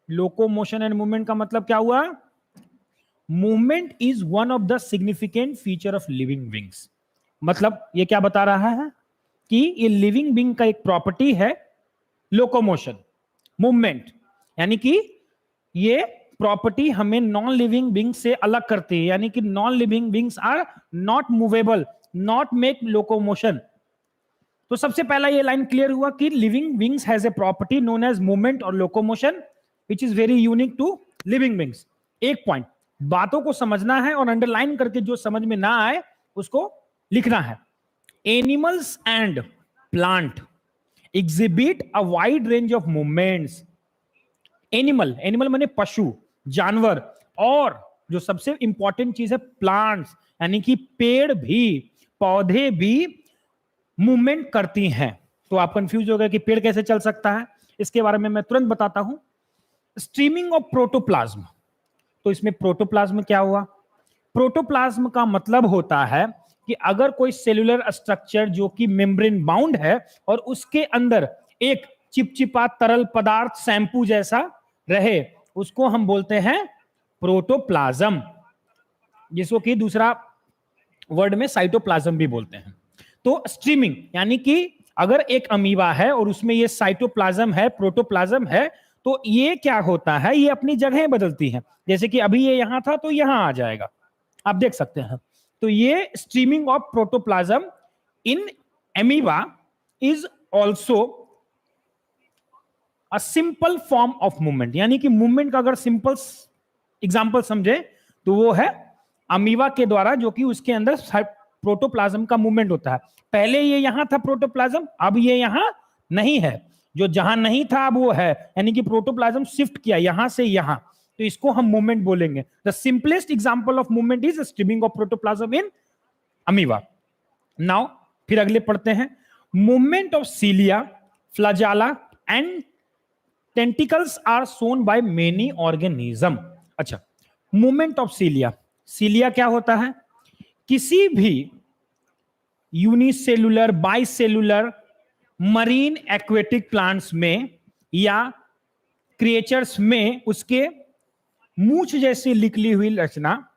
Locomotion and movement का मतलब क्या हुआ? Movement is one of the significant feature of living beings. मतलब ये क्या बता रहा है कि ये लिविंग बींग का एक प्रॉपर्टी है लोकोमोशन, मूवमेंट, यानी कि ये प्रॉपर्टी हमें नॉन लिविंग बींग से अलग करती है, यानी कि non living beings are not movable, not make locomotion. तो सबसे पहला ये लाइन क्लियर हुआ कि living beings has a property known as movement और locomotion which is very unique to living beings. एक पॉइंट, बातों को समझना है और अंडरलाइन करके जो समझ में ना आए उसको लिखना है। Animals and plant exhibit a wide range of movements. Animal, animal माने पशु, जानवर, और जो सबसे इंपॉर्टेंट चीज है प्लांट्स, यानी कि पेड़ भी, पौधे भी मूवमेंट करती हैं। तो आप कंफ्यूज हो गए कि पेड़ कैसे चल सकता है, इसके बारे में मैं तुरंत बताता हूं। स्ट्रीमिंग ऑफ प्रोटोप्लाज्म, तो इसमें प्रोटोप्लाज्म क्या हुआ? प्रोटोप्लाज्म का मतलब होता है कि अगर कोई सेलुलर स्ट्रक्चर जो कि मेम्ब्रेन बाउंड है और उसके अंदर एक चिपचिपा तरल पदार्थ शैंपू जैसा रहे, उसको हम बोलते हैं प्रोटोप्लाज्म, जिसको कि दूसरा वर्ड में साइटोप्लाज्म भी बोलते हैं। तो स्ट्रीमिंग यानी कि अगर एक अमीबा है और उसमें ये साइटोप्लाज्म है, प्रोटोप्लाज्म है, तो ये क्या होता है, ये अपनी जगह बदलती है। जैसे कि अभी ये यहां था तो यहां आ जाएगा, आप देख सकते हैं। तो ये streaming of protoplasm in amoeba is also a simple form of movement, यानी कि मूवमेंट का अगर सिंपल एग्जांपल समझे तो वो है अमीबा के द्वारा, जो कि उसके अंदर प्रोटोप्लाज्म का मूवमेंट होता है। पहले ये यहां था प्रोटोप्लाज्म, अब ये यहां नहीं है, जो जहां नहीं था अब वो है, यानी कि प्रोटोप्लाज्म शिफ्ट किया यहां से यहां, तो इसको हम मूवमेंट बोलेंगे। The simplest example of movement is streaming of protoplasm in amoeba. Now फिर अगले पढ़ते हैं, movement of cilia, flagella and tentacles are shown by many organism. अच्छा, मूवमेंट ऑफ सीलिया, सीलिया क्या होता है? किसी भी unicellular, bicellular, marine aquatic plants में या क्रिएचर्स में उसके मूंछ जैसी निकली हुई रचना,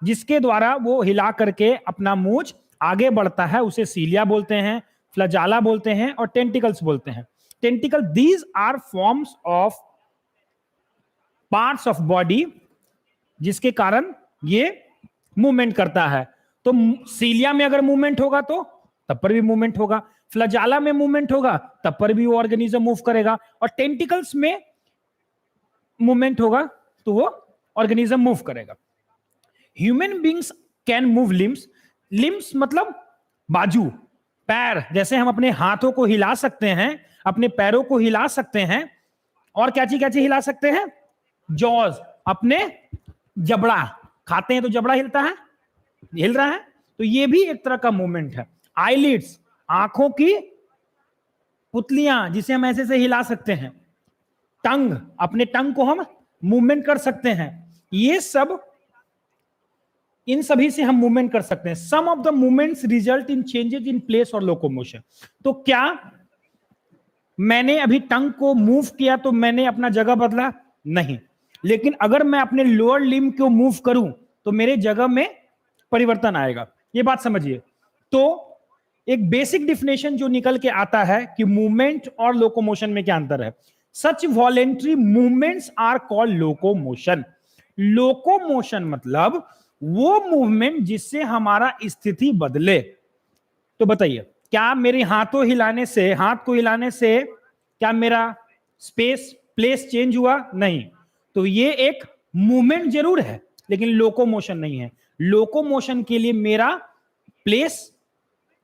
जिसके द्वारा वो हिला करके अपना मूंछ आगे बढ़ता है, उसे सीलिया बोलते हैं, फ्लैजेला बोलते हैं और टेंटिकल्स बोलते हैं। Tentacle, these are forms of parts of body जिसके कारण ये मूवमेंट करता है। तो सीलिया में अगर मूवमेंट होगा तो तब पर भी मूवमेंट होगा, फ्लैजेला में मूवमेंट होगा तब पर भी वो ऑर्गेनिज्म मूव करेगा, और टेंटिकल्स में मूवमेंट होगा तो वो ऑर्गेनिज्म मूव करेगा। Human beings can move limbs, limbs मतलब बाजू, पैर, जैसे हम अपने हाथों को हिला सकते हैं, अपने पैरों को हिला सकते हैं, और क्या चीज हिला सकते हैं? जॉज, अपने जबड़ा, खाते हैं तो जबड़ा हिलता है, हिल रहा है, तो ये भी एक तरह का मूवमेंट है। आईलिड्स, आंखों की पुतलियां जिसे हम ऐसे से हिला सकते हैं। टंग, अपने टंग को हम मूवमेंट कर सकते हैं। ये सब, इन सभी से हम मूवमेंट कर सकते हैं। Some of the movements result in changes in place और लोकोमोशन। तो क्या मैंने अभी टंग को मूव किया तो मैंने अपना जगह बदला? नहीं। लेकिन अगर मैं अपने लोअर लिम्ब को मूव करूं तो मेरे जगह में परिवर्तन आएगा। ये बात समझिए। तो एक बेसिक डिफिनेशन जो निकल के आता है कि मूवमेंट और लोकोमोशन में क्या अंतर है। Such voluntary movements are called locomotion. Locomotion मतलब वो मूवमेंट जिससे हमारा स्थिति बदले। तो बताइए, क्या मेरे हाथों हिलाने से, हाथ को हिलाने से क्या मेरा स्पेस, प्लेस चेंज हुआ? नहीं। तो ये एक मूवमेंट जरूर है लेकिन लोकोमोशन नहीं है। लोकोमोशन के लिए मेरा प्लेस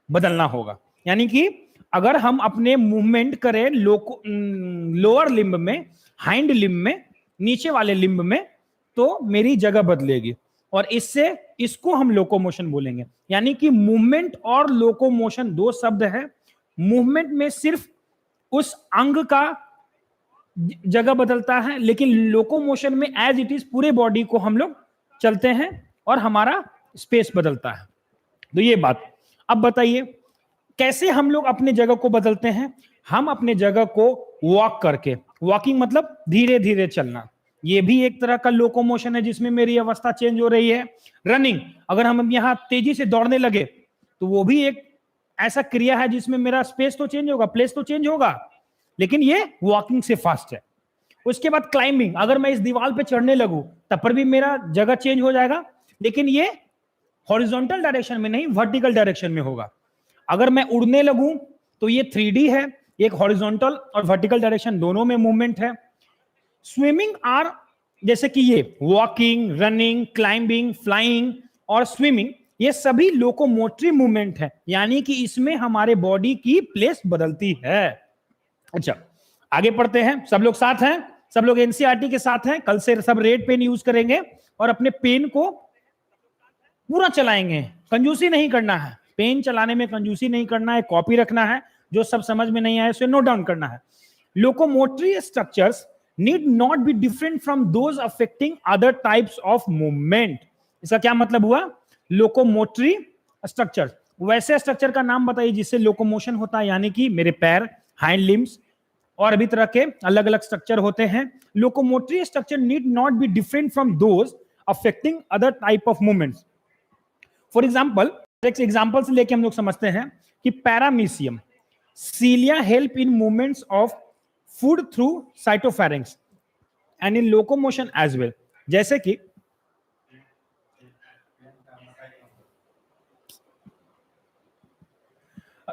बदलना होगा। यानी कि अगर हम अपने मूवमेंट करें लोअर लिम्ब में, हाइंड लिम्ब में, नीचे वाले लिम्ब में, तो मेरी जगह बदलेगी, और इससे इसको हम लोकोमोशन बोलेंगे। यानी कि मूवमेंट और लोकोमोशन दो शब्द है। मूवमेंट में सिर्फ उस अंग का जगह बदलता है, लेकिन लोकोमोशन में एज इट इज पूरे बॉडी को हम लोग चलते हैं और हमारा स्पेस बदलता है। तो ये बात। अब बताइए कैसे हम लोग अपने जगह को बदलते हैं। हम अपने जगह को वॉक करके, वॉकिंग मतलब धीरे धीरे चलना, ये भी एक तरह का लोकोमोशन है जिसमें मेरी अवस्था चेंज हो रही है। रनिंग, अगर हम यहां तेजी से दौड़ने लगे तो वो भी एक ऐसा क्रिया है जिसमें मेरा स्पेस तो चेंज होगा, प्लेस तो चेंज होगा, लेकिन ये वॉकिंग से फास्ट है। उसके बाद क्लाइंबिंग, अगर मैं इस दीवार पे चढ़ने लगूं तब पर भी मेरा जगह चेंज हो जाएगा, लेकिन ये हॉरिजॉन्टल डायरेक्शन में नहीं, वर्टिकल डायरेक्शन में होगा। अगर मैं उड़ने लगूं तो ये 3D है, एक हॉरिजॉन्टल और वर्टिकल डायरेक्शन दोनों में मूवमेंट है। स्विमिंग आर, जैसे कि ये वॉकिंग, रनिंग, क्लाइंबिंग, फ्लाइंग और स्विमिंग, ये सभी लोकोमोटरी मूवमेंट है, यानी कि इसमें हमारे बॉडी की प्लेस बदलती है। अच्छा, आगे पढ़ते हैं। सब लोग साथ हैं, सब लोग एनसीईआरटी के साथ हैं। कल से सब रेड पेन यूज करेंगे और अपने पेन को पूरा चलाएंगे, कंजूसी नहीं करना है। पेन चलाने में कंजूसी नहीं करना है, कॉपी रखना है, जो सब समझ में नहीं आया उसे नोट डाउन करना है। Locomotory structures need not be different from those affecting other types of movement। इसका क्या मतलब हुआ? लोकोमोटरी स्ट्रक्चर, वैसे स्ट्रक्चर का नाम बताइए जिससे लोकोमोशन होता है, यानी कि मेरे पैर, हाइंड लिम्स और भी तरह के अलग अलग स्ट्रक्चर होते हैं। Locomotory structure need not be different from those affecting other type of movements. For example, एक एग्जाम्पल से लेके हम लोग समझते हैं कि paramecium, cilia help in movements of food through cytopharynx and in locomotion as well. जैसे कि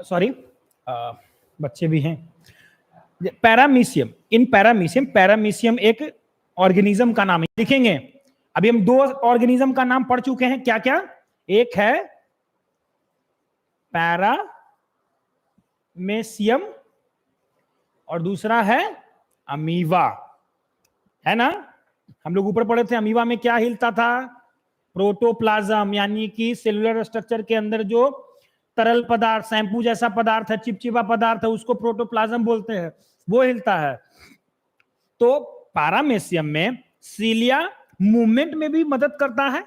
सॉरी, बच्चे भी हैं। पैरामीशियम, इन पैरामीशियम, पैरामीशियम एक ऑर्गेनिज्म का नाम है, लिखेंगे। अभी हम दो ऑर्गेनिज्म का नाम पढ़ चुके हैं, क्या क्या? एक है पैरामीशियम और दूसरा है अमीबा, है ना? हम लोग ऊपर पढ़े थे, अमीबा में क्या हिलता था? प्रोटोप्लाज्म, यानी कि सेलुलर स्ट्रक्चर के अंदर जो तरल पदार्थ, शैम्पू जैसा पदार्थ है, चिपचिपा पदार्थ है, उसको प्रोटोप्लाज्म बोलते हैं, वो हिलता है। तो पैरामीशियम में सीलिया मूवमेंट में भी मदद करता है,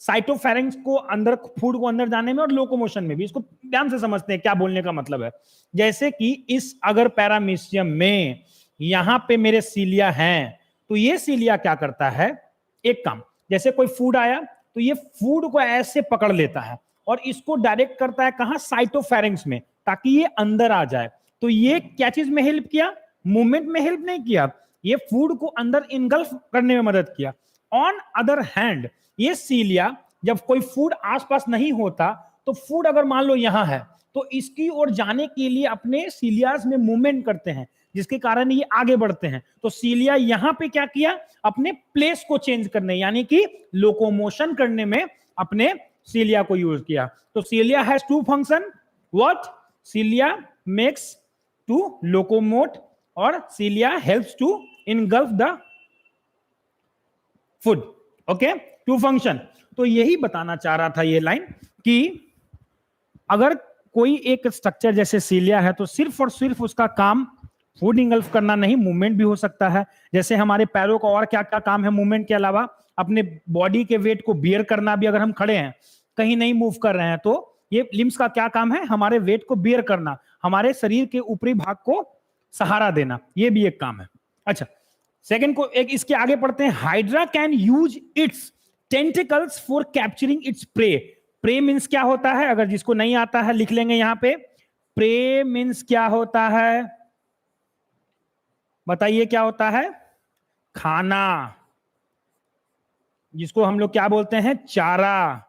साइटोफैरिंक्स को अंदर, फूड को अंदर जाने में, और लोकोमोशन में भी। इसको ध्यान से समझते हैं क्या बोलने का मतलब है। जैसे कि इस अगर पैरामीशियम में यहां पे मेरे सीलिया हैं, तो ये सीलिया क्या करता है? एक काम, जैसे कोई फूड आया तो ये फूड को ऐसे पकड़ लेता है और इसको डायरेक्ट करता है कहां? साइटोफैरिंक्स में, ताकि ये अंदर आ जाए। तो ये क्या चीज में हेल्प किया? मूवमेंट में हेल्प नहीं किया, ये फूड को अंदर इनगल्फ करने में मदद किया। ऑन अदर हैंड, ये सीलिया जब कोई फूड आसपास नहीं होता, तो फूड अगर मान लो यहां है, तो इसकी ओर जाने के लिए अपने सीलियास में मूवमेंट करते हैं, जिसके कारण ये आगे बढ़ते हैं। तो सीलिया यहां पे क्या किया? अपने प्लेस को चेंज करने, यानी कि लोकोमोशन करने में अपने सीलिया को यूज किया। तो cilia has two function. What? Cilia makes to locomote और cilia helps to engulf the food. Okay, two function. तो यही बताना चाह रहा था ये लाइन कि अगर कोई एक स्ट्रक्चर जैसे सीलिया है तो सिर्फ और सिर्फ उसका काम फूड इंगल्फ करना नहीं, मूवमेंट भी हो सकता है। जैसे हमारे पैरों का और क्या क्या काम है मूवमेंट के अलावा? अपने बॉडी के वेट को बियर करना भी, अगर हम खड़े हैं कहीं नहीं मूव कर रहे हैं, तो ये लिम्स का क्या काम है? हमारे वेट को बियर करना, हमारे शरीर के ऊपरी भाग को सहारा देना, ये भी एक काम है। अच्छा, सेकंड को एक इसके आगे पढ़ते हैं। Hydra can use its tentacles for capturing its prey. Prey means क्या होता है? अगर जिसको नहीं आता है लिख लेंगे यहां पे। प्रे मीन्स क्या होता है? बताइए क्या होता है? खाना, जिसको हम लोग क्या बोलते हैं? चारा।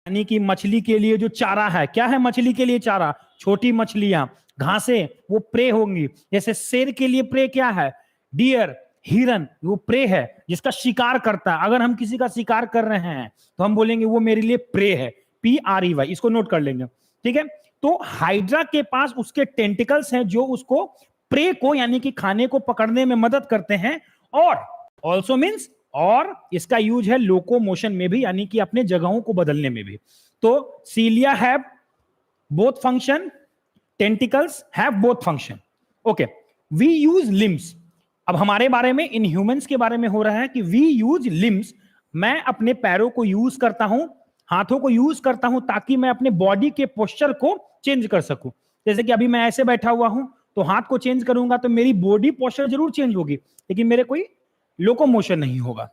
यानी कि मछली के लिए जो चारा है, क्या है मछली के लिए चारा? छोटी मछलियां, घासें, वो प्रे होंगी। जैसे शेर के लिए प्रे क्या है? डियर, हिरन, वो प्रे है जिसका शिकार करता है। अगर हम किसी का शिकार कर रहे हैं तो हम बोलेंगे वो मेरे लिए प्रे है, PREY। इसको नोट कर लेंगे, ठीक है? तो हाइड्रा के पास उसके टेंटिकल्स हैं जो उसको प्रे को, यानी कि खाने को पकड़ने में मदद करते हैं। और ऑल्सो मीन्स, और इसका यूज है लोकोमोशन में भी, यानी कि अपने जगहों को बदलने में भी। तो cilia have both function, tentacles have both function. Okay, we use limbs. अब हमारे बारे में, इन ह्यूमंस के बारे में हो रहा है कि वी यूज लिम्स। मैं अपने पैरों को यूज करता हूं, हाथों को यूज करता हूं, ताकि मैं अपने बॉडी के पोस्चर को चेंज कर सकूं। जैसे कि अभी मैं ऐसे बैठा हुआ हूं, तो हाथ को चेंज करूंगा तो मेरी बॉडी पोस्चर जरूर चेंज होगी, लेकिन मेरे कोई लोकोमोशन नहीं होगा,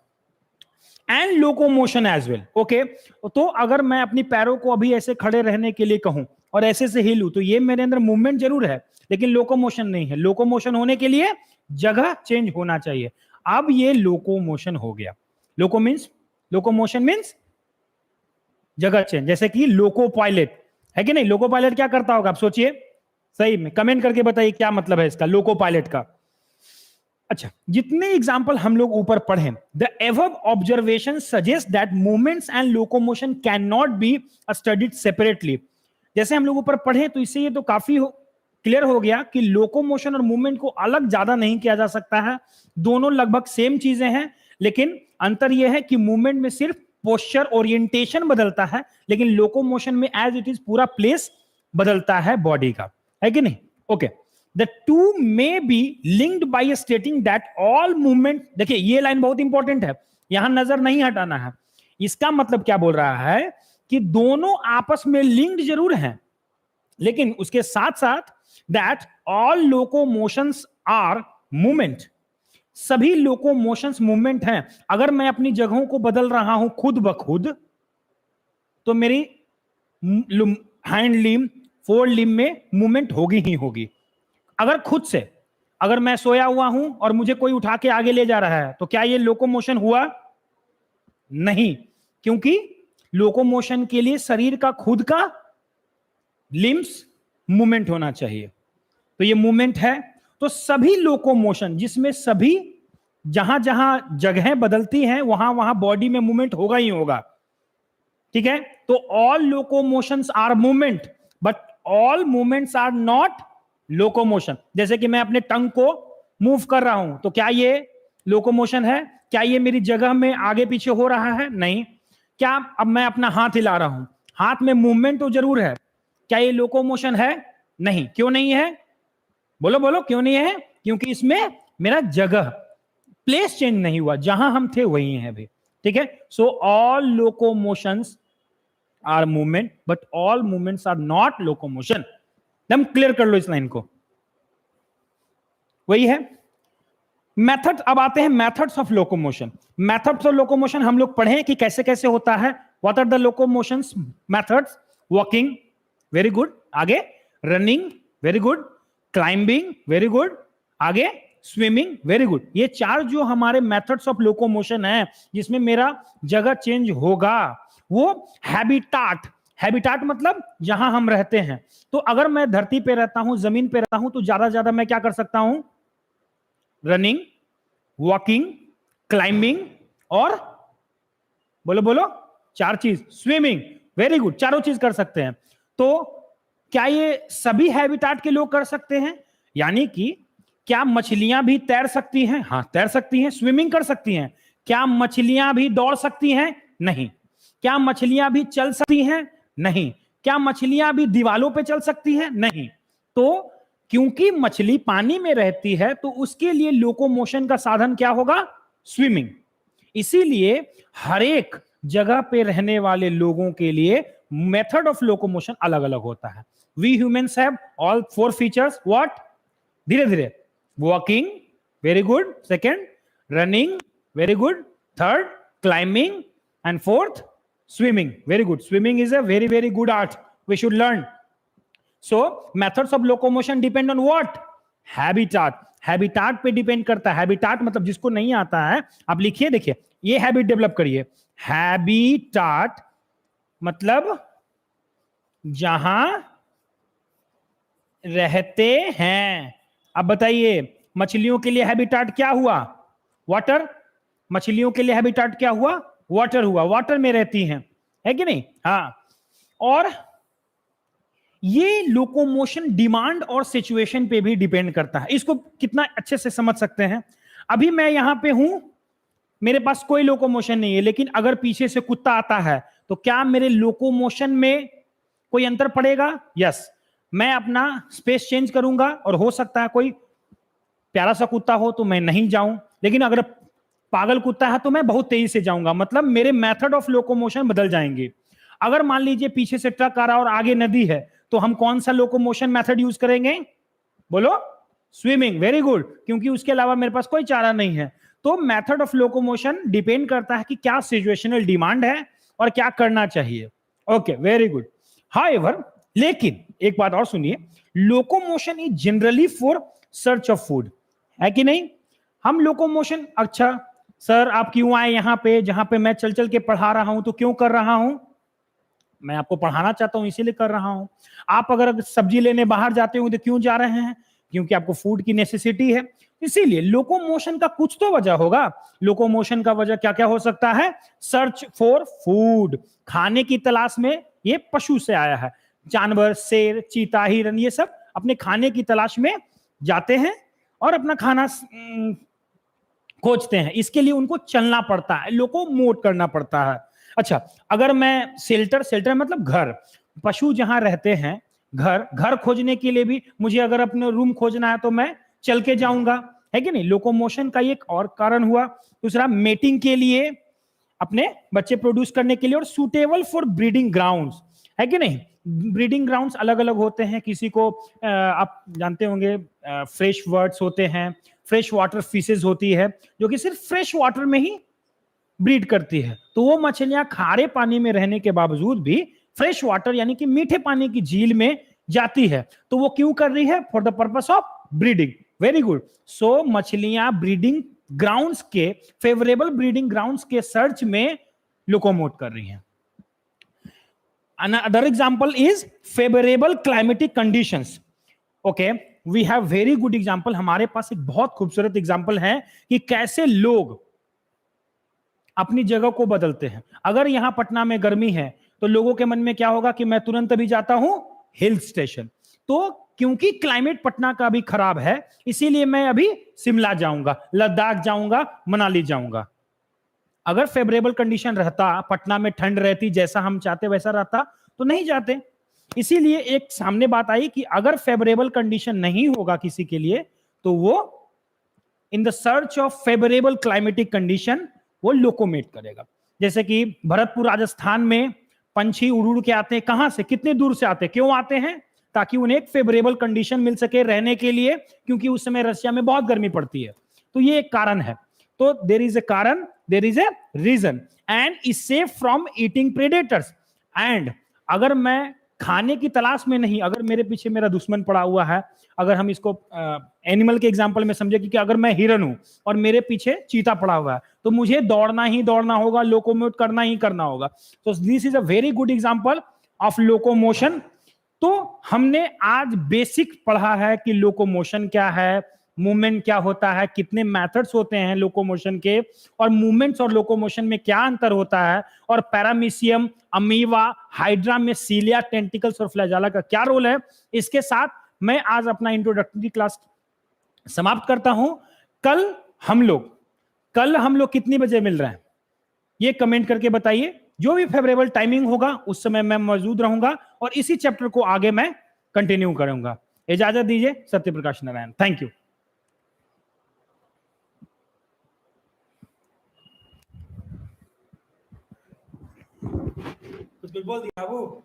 and locomotion as well. Okay, तो अगर मैं अपनी पैरों को अभी ऐसे खड़े रहने के लिए कहूं और ऐसे से हिलूं, तो ये मेरे अंदर मूवमेंट जरूर है, लेकिन लोकोमोशन नहीं है। लोकोमोशन होने के लिए जगह चेंज होना चाहिए। अब ये लोकोमोशन हो गया। लोकोमोशन मीन्स जगह चेंज। जैसे कि लोको पायलट है कि नहीं, लोको पायलट क्या करता होगा आप सोचिए, सही में कमेंट करके बताइए क्या मतलब है इसका, लोको पायलट का। अच्छा, जितने एग्जाम्पल हम लोग ऊपर पढ़े, the above observation suggest that movements and locomotion can not be studied separately. जैसे हम लोग ऊपर पढ़े, तो इससे ये तो काफी क्लियर हो गया कि लोकोमोशन और मूवमेंट को अलग ज्यादा नहीं किया जा सकता है, दोनों लगभग सेम चीजें हैं, लेकिन अंतर यह है कि मूवमेंट में सिर्फ पोस्चर ओरिएंटेशन बदलता है, लेकिन लोकोमोशन में एज इट इज पूरा प्लेस बदलता है बॉडी का, है कि नहीं। Okay, the two may be linked by stating that all movement, देखिए ये लाइन बहुत इंपॉर्टेंट है, यहां नजर नहीं हटाना है। इसका मतलब क्या बोल रहा है कि दोनों आपस में लिंक्ड जरूर हैं, लेकिन उसके साथ साथ that all locomotions are movement, सभी लोकोमोशंस मूवमेंट हैं। अगर मैं अपनी जगहों को बदल रहा हूं खुद ब खुद, तो मेरी हैंड लिम, फोर लिम में मूवमेंट होगी ही होगी। अगर खुद से, अगर मैं सोया हुआ हूं और मुझे कोई उठा के आगे ले जा रहा है, तो क्या ये लोकोमोशन हुआ? नहीं, क्योंकि लोकोमोशन के लिए शरीर का खुद का लिम्स मूवमेंट होना चाहिए, तो ये मूवमेंट है। तो सभी लोकोमोशन, जिसमें सभी जहां जहां जगहें बदलती हैं वहां वहां बॉडी में मूवमेंट होगा ही होगा, ठीक है। तो all locomotions are movement, but all movements are not locomotion. जैसे कि मैं अपने टंग को मूव कर रहा हूं, तो क्या ये लोकोमोशन है? क्या ये मेरी जगह में आगे पीछे हो रहा है? नहीं। क्या अब मैं अपना हाथ हिला रहा हूं, हाथ में मूवमेंट तो जरूर है, क्या ये लोकोमोशन है? नहीं। क्यों नहीं है? बोलो बोलो, क्यों नहीं है? क्योंकि इसमें मेरा जगह, प्लेस चेंज नहीं हुआ, जहां हम थे वही हैं अभी, ठीक है। So all locomotions are movement, but all movements are not locomotion. एकदम क्लियर कर लो इस लाइन को, वही है। मेथड, अब आते हैं methods of locomotion. Methods of locomotion हम लोग पढ़े कि कैसे कैसे होता है। What are the locomotions methods? Walking, very good, आगे running, very good, climbing, very good, आगे स्विमिंग, वेरी गुड। ये चार जो हमारे मेथड्स ऑफ लोकोमोशन है, जिसमें मेरा जगह चेंज होगा, वो हैबिटाट, हैबिटाट मतलब जहां हम रहते हैं। तो अगर मैं धरती पे रहता हूं, जमीन पे रहता हूं, तो ज्यादा ज्यादा मैं क्या कर सकता हूं? रनिंग, वॉकिंग, क्लाइंबिंग और बोलो बोलो चार चीज, स्विमिंग, वेरी गुड, चारों चीज कर सकते हैं। तो क्या ये सभी हैबिटाट के लोग कर सकते हैं? यानी कि क्या मछलियां भी तैर सकती हैं? हां, तैर सकती हैं। स्विमिंग कर सकती हैं। क्या मछलियां भी दौड़ सकती हैं? नहीं। क्या मछलियां भी चल सकती हैं? नहीं। क्या मछलियां भी दीवालों पे चल सकती हैं? नहीं। तो क्योंकि मछली पानी में रहती है, तो उसके लिए लोकोमोशन का साधन क्या होगा? स्विमिंग। इसीलिए हर एक जगह पे रहने वाले लोगों के लिए मेथड ऑफ लोकोमोशन अलग अलग होता है। We humans have all four features. What? धीरे धीरे, walking, very good, second running, very good, third climbing, and fourth swimming, very good. Swimming is a very very good art, we should learn. So methods of locomotion depend on what? Habitat. habitat पे depend करता है। habitat मतलब जिसको नहीं आता है आप लिखिए, देखिए ये हैबिट डेवलप करिए। habitat मतलब जहां रहते हैं। अब बताइए, मछलियों के लिए हैबिटाट क्या हुआ? वाटर। मछलियों के लिए हैबिटाट क्या हुआ? वाटर हुआ, वाटर में रहती हैं, है कि नहीं? हाँ। और ये लोकोमोशन डिमांड और सिचुएशन पे भी डिपेंड करता है। इसको कितना अच्छे से समझ सकते हैं? अभी मैं यहां पे हूं, मेरे पास कोई लोकोमोशन नहीं है, लेकिन अगर पीछे से कुत्ता आता है, तो क्या मेरे लोकोमोशन में कोई अंतर पड़ेगा? यस। मैं अपना स्पेस चेंज करूंगा, और हो सकता है कोई प्यारा सा कुत्ता हो तो मैं नहीं जाऊं, लेकिन अगर पागल कुत्ता है तो मैं बहुत तेजी से जाऊंगा। मतलब मेरे मेथड ऑफ लोकोमोशन बदल जाएंगे। अगर मान लीजिए पीछे से ट्रक आ रहा और आगे नदी है, तो हम कौन सा लोकोमोशन मेथड यूज करेंगे? बोलो, स्विमिंग, वेरी गुड, क्योंकि उसके अलावा मेरे पास कोई चारा नहीं है। तो मेथड ऑफ लोकोमोशन डिपेंड करता है कि क्या सिचुएशनल डिमांड है और क्या करना चाहिए। Okay, very good. हाउएवर, लेकिन एक बात और सुनिए, locomotion is generally for search of food, है कि नहीं? हम लोकोमोशन, अच्छा सर आप क्यों आए यहां पे, जहां पे मैं चल चल के पढ़ा रहा हूं, तो क्यों कर रहा हूं? मैं आपको पढ़ाना चाहता हूं इसीलिए कर रहा हूं। आप अगर सब्जी लेने बाहर जाते हो तो क्यों जा रहे हैं? क्योंकि आपको फूड की नेसेसिटी है। इसीलिए लोकोमोशन का कुछ तो वजह होगा। लोकोमोशन का वजह क्या क्या हो सकता है? सर्च फॉर फूड, खाने की तलाश में। ये पशु से आया है, जानवर, शेर, चीता, हिरन, ये सब अपने खाने की तलाश में जाते हैं और अपना खाना खोजते हैं। इसके लिए उनको चलना पड़ता है, लोकोमोट करना पड़ता है। अच्छा, अगर मैं शेल्टर, शेल्टर मतलब घर, पशु जहां रहते हैं, घर, घर खोजने के लिए भी मुझे अगर अपने रूम खोजना है तो मैं चल के जाऊंगा, है कि नहीं? लोकोमोशन का एक और कारण हुआ। दूसरा, मेटिंग के लिए, अपने बच्चे प्रोड्यूस करने के लिए, और सुटेबल फॉर ब्रीडिंग ग्राउंड्स, है कि नहीं? ब्रीडिंग ग्राउंड्स अलग अलग होते हैं। किसी को आप जानते होंगे फ्रेश वर्ड्स होते हैं, फ्रेश वाटर फिशेज होती है जो कि सिर्फ फ्रेश वाटर में ही ब्रीड करती है। तो वो मछलियां खारे पानी में रहने के बावजूद भी फ्रेश वाटर यानी कि मीठे पानी की झील में जाती है। तो वो क्यों कर रही है? For the purpose of breeding. Very good. So मछलियां ब्रीडिंग ग्राउंड्स के, फेवरेबल ब्रीडिंग ग्राउंड्स के सर्च में लोकोमोट कर रही हैं। Another example is favorable climatic conditions. Okay, we have very good example. हमारे पास एक बहुत खूबसूरत एग्जाम्पल है कि कैसे लोग अपनी जगह को बदलते हैं। अगर यहां पटना में गर्मी है तो लोगों के मन में क्या होगा कि मैं तुरंत अभी जाता हूं हिल स्टेशन। तो क्योंकि क्लाइमेट पटना का अभी खराब है, इसीलिए मैं अभी शिमला जाऊंगा, लद्दाख जाऊंगा, मनाली जाऊंगा। अगर फेवरेबल कंडीशन रहता, पटना में ठंड रहती, जैसा हम चाहते वैसा रहता, तो नहीं जाते। इसीलिए एक सामने बात आई कि अगर फेवरेबल कंडीशन नहीं होगा किसी के लिए, तो वो in the search of favourable climatic condition वो लोकोमेट करेगा। जैसे कि भरतपुर राजस्थान में पंछी उड़ उड़ के आते हैं। कहां से, कितने दूर से आते हैं? क्यों आते हैं? ताकि उन्हें एक फेवरेबल कंडीशन मिल सके रहने के लिए, क्योंकि उस समय रशिया में बहुत गर्मी पड़ती है। तो ये एक कारण है। तो देर इज ए कारण, there is a reason, and is safe from eating predators. And अगर मैं खाने की तलाश में नहीं, अगर मेरे पीछे मेरा दुश्मन पड़ा हुआ है, अगर हम इसको एनिमल के एग्जांपल में समझे कि अगर मैं हिरन हूं और मेरे पीछे चीता पड़ा हुआ है, तो मुझे दौड़ना ही दौड़ना होगा, लोकोमोट करना ही करना होगा। तो this is a very good example of locomotion. तो हमने आज बेसिक पढ़ा है कि लोकोमोशन क्या है, मूवमेंट क्या होता है, कितने मेथड्स होते हैं लोकोमोशन के, और मूवमेंट्स और लोकोमोशन में क्या अंतर होता है, और पैरामीशियम, अमीवा, हाइड्रा में सीलिया, टेंटिकल्स और फ्लैजेला का क्या रोल है। इसके साथ मैं आज अपना इंट्रोडक्टरी क्लास समाप्त करता हूं। कल हम लोग कितनी बजे मिल रहे हैं ये कमेंट करके बताइए। जो भी फेवरेबल टाइमिंग होगा उस समय मैं मौजूद रहूंगा और इसी चैप्टर को आगे मैं कंटिन्यू करूंगा। इजाजत दीजिए, सत्यप्रकाश नारायण। Thank you. कुछ बोल दिया वो।